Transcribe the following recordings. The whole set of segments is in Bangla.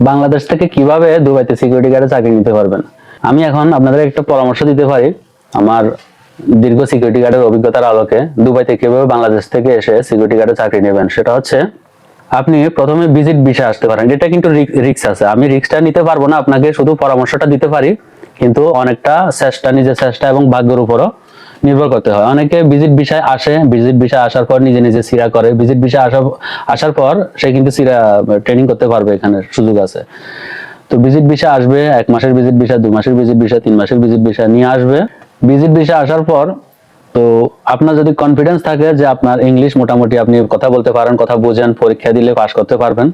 বাংলাদেশ থেকে কিভাবে দুবাইতে সিকিউরিটি গার্ডে চাকরি নিতে পারবেন। আমি এখন আপনাদের একটা পরামর্শ দিতে পারি আমার দীর্ঘ সিকিউরিটি গার্ডের অভিজ্ঞতার আলোকে দুবাইতে কিভাবে বাংলাদেশ থেকে এসে সিকিউরিটি গার্ডে চাকরি নেবেন। সেটা হচ্ছে আপনি প্রথমে ভিজিট ভিসা আসতে পারেন। এটা কিন্তু রিস্ক আছে, আমি রিস্কটা নিতে পারবো না, আপনাকে শুধু পরামর্শটা দিতে পারি, কিন্তু অনেকটা নিজের চেষ্টা এবং ভাগ্যের উপরও নির্ভর করতে হয়। অনেকে ভিজিট ভিসায় আসে, ভিজিট ভিসা আসার পর নিজে নিজে সিরা করে, ভিজিট ভিসা আসার পর সে কিন্তু সিরা ট্রেনিং করতে পারবে, এখানে সুযোগ আছে। তো ভিজিট ভিসা আসবে, 1 মাসের ভিজিট ভিসা, 2 মাসের ভিজিট ভিসা, 3 মাসের ভিজিট ভিসা নিয়ে আসবে। ভিজিট ভিসা আসার পর তো আপনার যদি কনফিডেন্স থাকে যে আপনার ইংলিশ মোটামুটি আপনি কথা বলতে পারেন, কথা বোঝেন, পরীক্ষা দিলে পাস করতে পারবেন,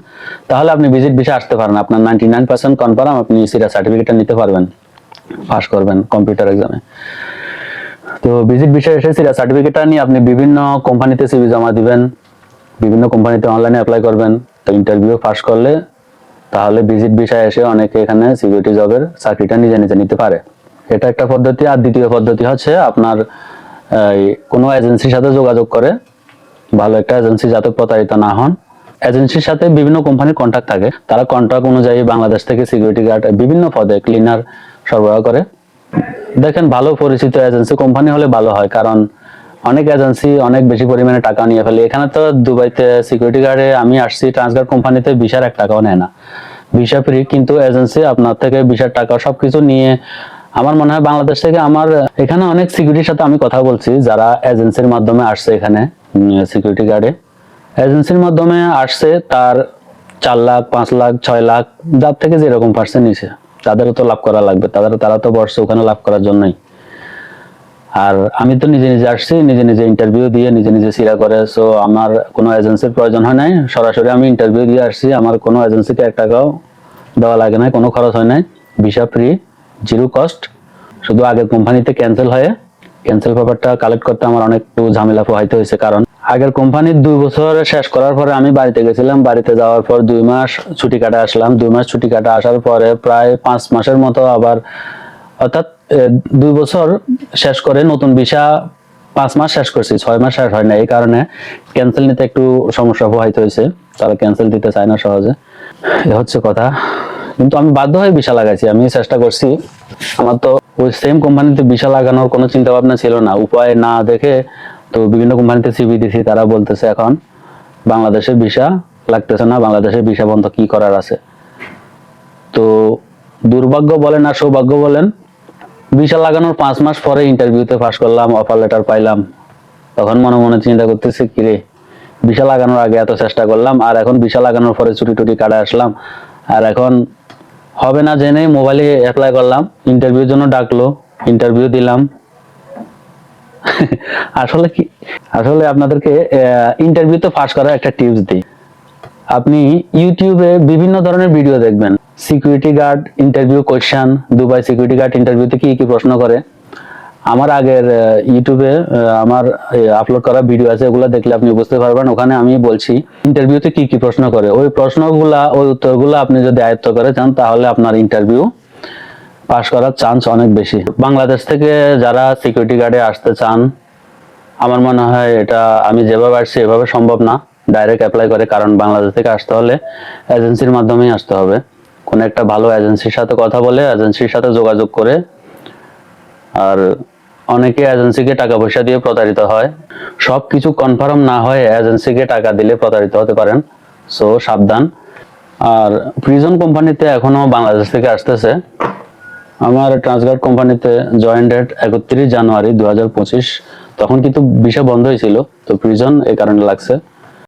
তাহলে আপনি ভিজিট ভিসা আসতে পারেন। আপনার 99% কনফার্ম আপনি সিরা সার্টিফিকেটটা নিতে পারবেন, পাস করবেন কম্পিউটার এক্সামে। তো ভিজিট ভিসা এসে সিরা সার্টিফিকেটটা নিয়ে আপনি বিভিন্ন কোম্পানিতে সিভি জমা দিবেন, বিভিন্ন কোম্পানিতে অনলাইনে অ্যাপ্লাই করবেন। তো ইন্টারভিউ পাস করলে তাহলে ভিজিট ভিসা এসে অনেকে এখানে সিকিউরিটি জবের চাকরিটা নিজে নিজে নিতে পারে। এটা একটা পদ্ধতি। আর দ্বিতীয় পদ্ধতি হচ্ছে আপনার কোনো এজেন্সির সাথে যোগাযোগ করে, ভালো একটা এজেন্সি, যাতে প্রতারিত না হন। এজেন্সির সাথে বিভিন্ন কোম্পানির কন্ট্যাক্ট থাকে, তারা কন্ট্রাক্ট অনুযায়ী বাংলাদেশ থেকে সিকিউরিটি গার্ড বিভিন্ন পদে ক্লিনার সরবরাহ করে। দেখেন ভালো পরিচিত এজেন্সি কোম্পানি হলে ভালো হয়, কারণ অনেক এজেন্সি অনেক বেশি পরিমাণে টাকা নিয়ে ফেলে। এখানে তো দুবাইতে সিকিউরিটি গার্ডে আমি আসছি, ট্রান্সগার্ড কোম্পানিতে ভিসার 1 টাকাও নেয় না, ভিসা ফ্রি, কিন্তু এজেন্সি আপনার থেকে ভিসার টাকা সবকিছু নিয়ে। আমার মনে হয় বাংলাদেশ থেকে আমার এখানে অনেক সিকিউরিটির সাথে আমি কথা বলছি যারা এজেন্সির মাধ্যমে আসছে এখানে সিকিউরিটি গার্ডে। এজেন্সির মাধ্যমে আসছে, তার 4 লাখ, 5 লাখ, 6 লাখ, যার থেকে যেরকম পার্সেন্ট নিছে, তাদেরও তো লাভ করা লাগবে, তারা তো বসছে ওখানে লাভ করার জন্যই। আর আমি তো নিজে নিজে আসছি, নিজে নিজে ইন্টারভিউ দিয়ে নিজে নিজে সিরা করে, সো আমার কোনো এজেন্সির প্রয়োজন হয় নাই। সরাসরি আমি ইন্টারভিউ দিয়ে আসছি, আমার কোনো এজেন্সিকে 1 টাকাও দেওয়া লাগে না, কোনো খরচ হয় নাই, ভিসা ফ্রি, জিরো কস্ট। শুধু আগের কোম্পানিতে ক্যান্সেল পেপারটা কালেক্ট করতে আমার অনেক ঝামেলা পোহাইতে হয়েছে, কারণ আগের কোম্পানির 2 বছর শেষ করার পরে আমি বাড়িতে গেছিলাম। বাড়িতে যাওয়ার পর 2 মাস ছুটি কাটা আসলাম। 2 মাস ছুটি কাটা আসার পরে প্রায় 5 মাসের মতো আবার, অর্থাৎ 2 বছর শেষ করে নতুন ভিসা 5 মাস শেষ করছি, 6 মাস শেষ হয় না। এই কারণে ক্যান্সেল নিতে একটু সমস্যা পোহাইতে হয়েছে, তারা ক্যান্সেল দিতে চায় না সহজে, এ হচ্ছে কথা। কিন্তু আমি বাধ্য হয়ে ভিসা লাগাইছি, আমি চেষ্টা করছি। আমার তো ওই সেম কোম্পানিতে ভিসা লাগানোর কোনো চিন্তা ভাবনা ছিল না, উপায় না দেখে তো বিভিন্ন কোম্পানিতে সিভি দিছি। তারা বলতেছে এখন বাংলাদেশের ভিসা লাগতেছে না, বাংলাদেশের ভিসা বন্ধ, কি করার আছে। তো দুর্ভাগ্য বলেন আর সৌভাগ্য বলেন, ভিসা লাগানোর 5 মাস পরে ইন্টারভিউতে পাস করলাম, অফার লেটার পাইলাম। তখন মনে মনে চিন্তা করতেছি, কিরে, ভিসা লাগানোর আগে এত চেষ্টা করলাম, আর এখন ভিসা লাগানোর পরে ছুটি টুটি কাটা আসলাম, আর এখন হবে না জেনে মোবাইলে অ্যাপ্লাই করলাম, ইন্টারভিউর জন্য ডাকলো, ইন্টারভিউ দিলাম। আসলে আপনাদেরকে ইন্টারভিউতে পাস করার একটা টিপস দিই। আপনি ইউটিউবে বিভিন্ন ধরনের ভিডিও দেখবেন, security guard interview question, Dubai security guard ইন্টারভিউতে কি কি প্রশ্ন করে। আমার আগের ইউটিউবে আমার আপলোড করা ভিডিও আছে, ওগুলো দেখলে আপনি বুঝতে পারবেন। ওখানে আমি বলছি ইন্টারভিউতে কি কি প্রশ্ন করে, ওই প্রশ্নগুলা, ওই উত্তরগুলো আপনি যদি আয়ত্ত করে চান, তাহলে আপনার ইন্টারভিউ পাস করার চান্স অনেক বেশি। বাংলাদেশ থেকে যারা সিকিউরিটি গার্ডে আসতে চান, আমার মনে হয় এটা আমি যেভাবে আসছি এভাবে সম্ভব না ডাইরেক্ট অ্যাপ্লাই করে, কারণ বাংলাদেশ থেকে আসতে হলে এজেন্সির মাধ্যমেই আসতে হবে। কোন একটা ভালো এজেন্সির সাথে কথা বলে, এজেন্সির সাথে যোগাযোগ করে। আর অনেকে এজেন্সিকে টাকা পয়সা দিয়ে প্রতারিত হয়, সবকিছু কনফার্ম না হয় এজেন্সিকে টাকা দিলে প্রতারিত হতে পারেন, সো সাবধান। আর প্রিজন কোম্পানিতে এখনো বাংলাদেশ থেকে আসতেছে। আমার ট্রান্সগার্ড কোম্পানিতে জয়েন ডেট 31 জানুয়ারি 2025, তখন কিন্তু ভিসা বন্ধ হয়েছিল, তো প্রিজন এই কারণে লাগছে।